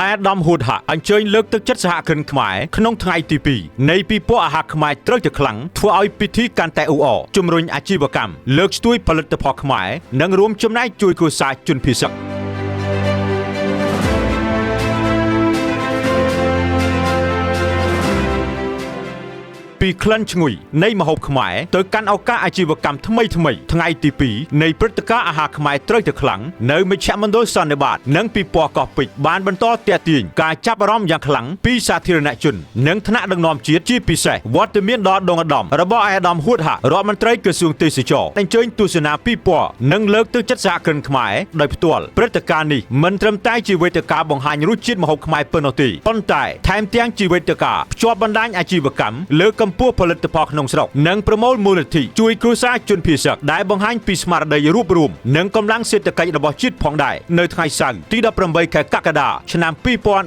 អាដាមហ៊ូតហាអញ្ជើញលើកទឹកចិត្តសហគ្រិនខ្មែរក្នុងថ្ងៃទី2នៃពិព័រណ៍អាហារខ្មែរត្រូវតែខ្លាំងធ្វើឲ្យពិធីកាន់តែអ៊ូអរជំរុញអាជីវកម្មលើកស្ទួយផលិតផលខ្មែរនិងរួមចំណែកជួយគ្រួសារជនភៀសសិកពីក្លិនឈ្ងុយនៃម្ហូបខ្មែរទៅកាន់ឱកាសអាជីវកម្មថ្មីថ្ងៃទី2នៃព្រឹត្តិការណ៍អាហារខ្មែរត្រូវតែខ្លាំងនៅមជ្ឈមណ្ឌលសន្និបាតនិងពិព័រណ៍កោះពេជ្របានបន្តទាក់ទាញការចាប់អារម្មណ៍យ៉ាងខ្លាំងពីសាធារណជននិងថ្នាក់ដឹកនាំជាតិជាពិសេសវត្តមានដ៏ដងឧត្តមរបស់អាដាមហ៊ូតហារដ្ឋមន្ត្រីក្រសួងទេសចរអញ្ជើញទស្សនាពិព័រណ៍និងលើកទឹកចិត្តសហគ្រិនខ្មែរដោយផ្ទាល់ព្រឹត្តិការណ៍នេះមិនត្រឹមតែជាវេទិកាបង្ហាញរសជាតិម្ហូបខ្មែរប៉ុណ្ណោះទេប៉ុន្តែថែមទាំងជាវេទិកាភ្ជាប់បណ្ដាញអាជីវកម្មលើកម្ពុជាផលិតផលក្នុងស្រុកនិងប្រមូលមូលនិធិជួយគ្រួសារជនភៀសសិកដែលបង្ហាញពីស្មារតីរួបរวมនិងកម្លាំងសេដ្ឋកិច្ចរបស់ជាតិផងដែរនៅថ្ងៃសៅរ៍ទី18ខែកក្កដាឆ្នាំ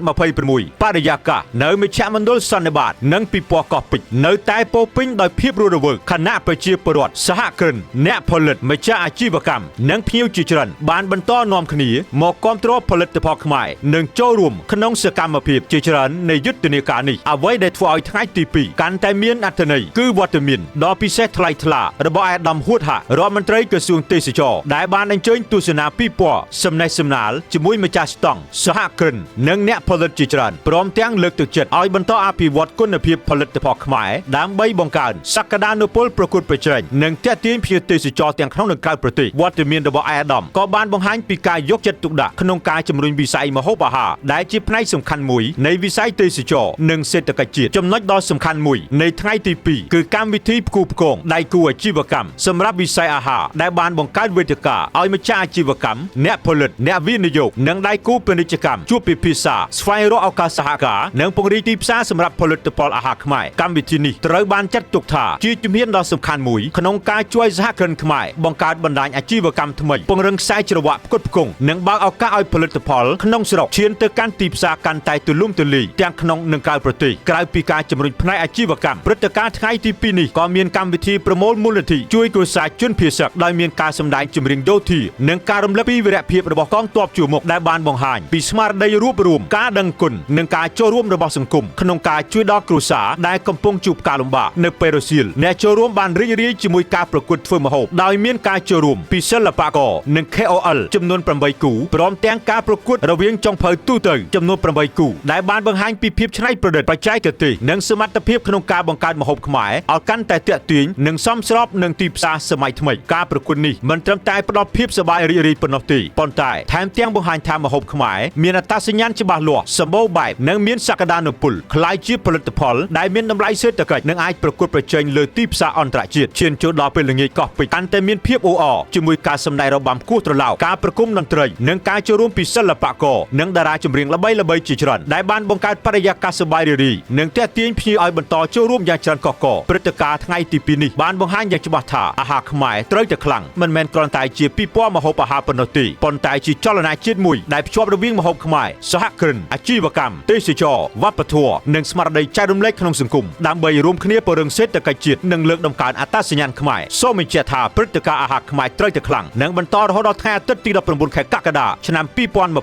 2026បរិយាកាសនៅមជ្ឈមណ្ឌលសន្និបាតនិងពិព័រណ៍កោះពេជ្រនៅតែពោពេញដោយភាពរស់រវើកខណៈប្រជាពលរដ្ឋសហគ្រិនអ្នកផលិតម្ចាស់អាជីវកម្មនិងភ្ញៀវជាច្រើនបានបន្តនាំគ្នាមកគាំទ្រផលិតផលខ្មែរនិងចូលរួមក្នុងសកម្មភាពជាច្រើននៃយុទ្ធនាការនេះអ្វីដែលធ្វើឲ្យថ្ងៃទី2កាន់តែមានអត្ថន័យគឺវត្តមានដ៏ពិសេសថ្លៃថ្លារបស់អាដាមហ៊ូតហារដ្ឋមន្ត្រីក្រសួងទេសចរដែលបានអញ្ជើញទស្សនាពិព័រណ៍សំណេះសំណាលជាមួយម្ចាស់ស្តង់សហគ្រិននិងអ្នកផលិតជាច្រើនព្រមទាំងលើកទឹកចិត្តឲ្យបន្តអភិវឌ្ឍគុណភាពផលិតផលខ្មែរដើម្បីបង្កើនសក្តានុពលប្រកួតប្រជែងនិងទាក់ទាញភ្ញៀវទេសចរទាំងក្នុងនិងក្រៅប្រទេសវត្តមានរបស់អាដាមក៏បានបង្ហាញពីការយកចិត្តទុកដាក់ក្នុងការជំរុញវិស័យម្ហូបអាហារដែលជាផ្នែកសំខាន់មួយនៃវិស័យទេសចរនិងសេដ្ឋកិច្ចជាតិចំណុចដ៏សំខាន់មួយនៃថ្ងៃទី2គឺកម្មវិធីផ្គូផ្គងដៃគូអាជីវកម្មសម្រាប់វិស័យអាហារដែលបានបង្កើតវេទិកាឲ្យម្ចាស់អាជីវកម្មអ្នកផលិតអ្នកវិនិយោគនិងដៃគូពាណិជ្ជកម្មជួបពិភាក្សាស្វែងរកឱកាសសហការនិងពង្រីកទីផ្សារសម្រាប់ផលិតផលអាហារខ្មែរកម្មវិធីនេះត្រូវបានចាត់ទុកថាជាជំហានដ៏សំខាន់មួយក្នុងការជួយសហគ្រិនខ្មែរបង្កើតបណ្ដាញអាជីវកម្មថ្មីពង្រឹងខ្សែច្រវាក់ផ្គត់ផ្គង់និងបើកឱកាសឲ្យផលិតផលក្នុងស្រុកឈានទៅកាន់ទីផ្សារកាន់តែទូលំទូលាយទាំងក្នុងនិងក្រៅប្រទេសក្រៅពីការជំរុញផ្នែកអាជីវកម្មព្រឹត្តិការណ៍ថ្ងៃទី2នេះក៏មានកម្មវិធីប្រមូលមូលនិធិជួយគ្រួសារជនភៀសសិកដោយមានការសម្ដែងចម្រៀងយោធានិងការរំលឹកពីវីរភាពរបស់កងទ័ពជួរមុខដែលបានបង្ហាញពីស្មារតីរួបរวมការដឹងគុណនិងការចូលរួមរបស់សង្គមក្នុងការជួយដល់គ្រួសារដែលកំពុងជួបការលំបាកនៅពេលរសៀលអ្នកចូលរួមបានរីករាយជាមួយការប្រកួតធ្វើម្ហូបដោយមានការចូលរួមពីសិល្បករនិង KOL ចំនួន8គូព្រមទាំងការប្រកួតរវាងចុងភៅទូទៅចំនួន8គូដែលបានបង្ហាញពីភាពច្នៃប្រឌិតបច្ចេកទេសនិងសមត្ថភាពក្នុងការបង្កើតម្ហូបខ្មែរឲ្យកាន់តែទាក់ទាញនិងសមស្របនឹងទីផ្សារសម័យថ្មីការប្រកួតនេះមិនត្រឹមតែផ្ដល់ភាពសប្បាយរីករាយប៉ុណ្ណោះទេប៉ុន្តែថែមទាំងបង្ហាញថាម្ហូបខ្មែរមានអត្តសញ្ញាណច្បាស់លាស់សម្បូរបែបនិងមានសក្តានុពលក្លាយជាផលិតផលដែលមានតម្លៃសេដ្ឋកិច្ចនិងអាចប្រកួតប្រជែងលើទីផ្សារអន្តរជាតិឈានចូលដល់ពេលល្ងាចកោះពេជ្រកាន់តែមានភាពអ៊ូអរជាមួយការសម្ដែងរបាំគោះត្រឡោកការប្រគំតន្ត្រីនិងការចូលរួមពីសិល្បករនិងតារាចម្រៀងល្បីៗជាច្រើនដែលបានបង្កើតបរិយាកាសសប្បាយរីករាយនិងទាក់ទាញភ្ញៀវឲ្យបន្តចូលរួមយ៉ាងច្រើនកកកព្រឹត្តិការណ៍ថ្ងៃទី2នេះបានបង្ហាញយ៉ាងច្បាស់ថាអាហារខ្មែរត្រូវតែខ្លាំងមិនមែនគ្រាន់តែជាពិព័រណ៍ម្ហូបអាហារប៉ុណ្ណោះទេប៉ុន្តែជាចលនាជាតិមួយដែលភ្ជាប់រវាងម្ហូបខ្មែរសហគ្រិនអាជីវកម្មទេសចរវប្បធម៌និងស្មារតីចែករំលែកក្នុងសង្គមដើម្បីរួមគ្នាពង្រឹងសេដ្ឋកិច្ចជាតិនិងលើកតម្កើងអត្តសញ្ញាណខ្មែរសូមបញ្ជាក់ថាព្រឹត្តិការណ៍អាហារខ្មែរត្រូវតែខ្លាំងនិងបន្តរហូតដល់ថ្ងៃអាទិត្យទី19ខែកក្កដាឆ្នាំ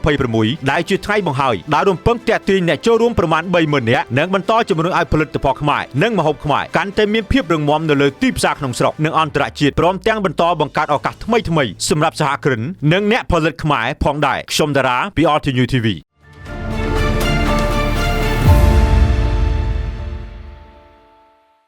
2026ដែលជាថ្ងៃបង្ហើយដែលរំពឹងទាក់ទាញអ្នកចូលរួមប្រមាណ 30,000 នាក់និងបន្តជំរុញឲ្យផលិតផលខ្មែរនិងម្ហូបខ្មែរកាន់តែមានភាពរឹងមាំនៅលើទីផ្សារក្នុងស្រុកនិងអន្តរជាតិព្រមទាំងបន្តបង្កើតឱកាសថ្មីៗសម្រាប់សហគ្រិននិងអ្នកផលិតខ្មែរផងដែរខ្ញុំតារាពី RTNews TV